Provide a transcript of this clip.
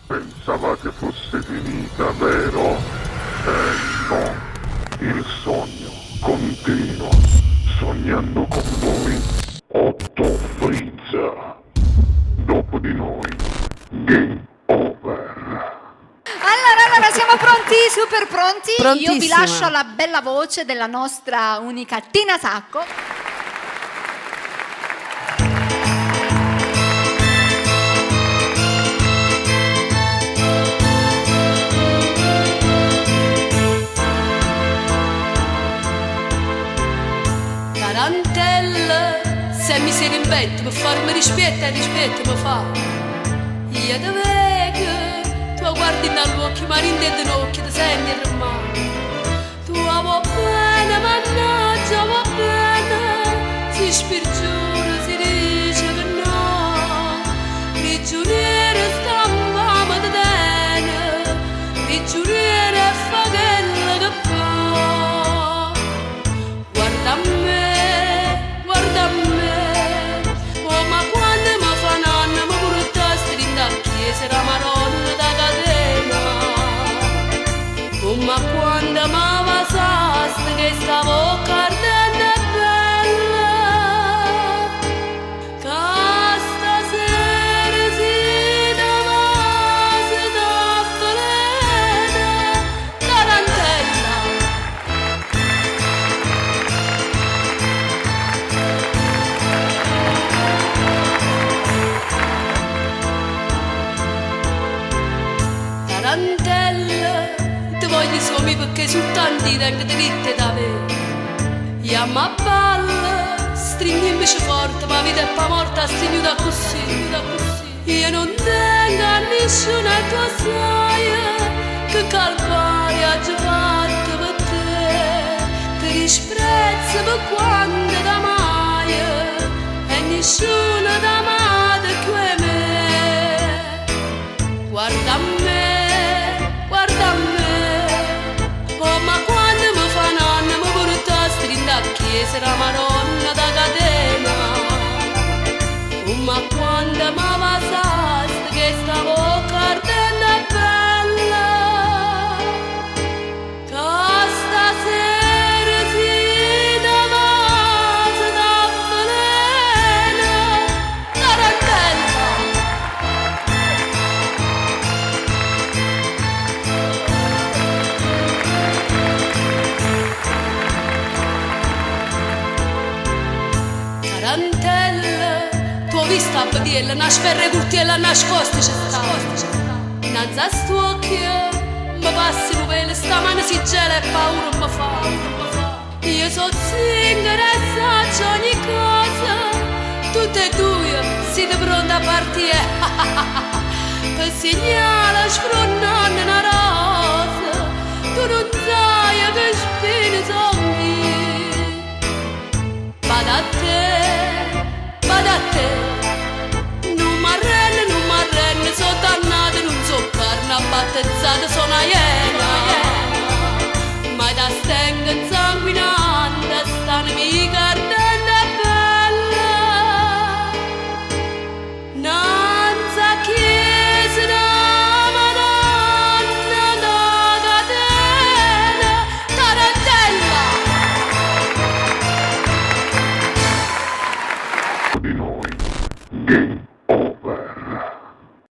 Pensavate fosse finita, vero? No, il sogno continua, sognando con voi Otto Frizza. Dopo di noi, game over. Allora, siamo pronti? Super pronti? Io vi Prontissima. lascio la bella voce della nostra unica Tina Sacco. Tarantella, se mi si rimpetto per farmi rispetto e rispetto mi fa. Io te vedo, tu guardi dall'occhio, ma rinde d'occhio, ti senti il mare. Tu va bene, mannaggia, va bene, si spirgiura, si dice che no. Prigioniere sta mamma di bene, prigioniere fa quello che fa. Guarda a me, guarda a me, oh ma quando mi fa nanna mi portaste in da chiesa la Maronna da catena. Oh ma quando mi vasaste che stavo cardendo e bella, che stasera si davasi da velena, tarantella. Tarantella, ti voglio solo perché soltanto ti tengo dritte da me. Io mi balla, stringimi forte, ma vita è pa morta, stringuta così. Io non tengo a nessuna tua saia, che calvario ha già fatto per te. Ti disprezzo per quando da mai, e nessuno da mai come me. Guarda a me, guarda a me, oh ma quando mi fa nanna mi portaste in da chiesa la Madonna da catena. Oh ma quando mi vasaste che stavo cardendo e bella, che stasera si davasi da velena, tarantella. Tarantella, tu hai visto a padiella, una sferra curtiella nascosta c'è sta. Innanzi a sto occhio, mi passi nuvole, stamane si gela e paura mi fa. Io so zingara e saccio ogni cosa, tutte e due siete pronti a partire.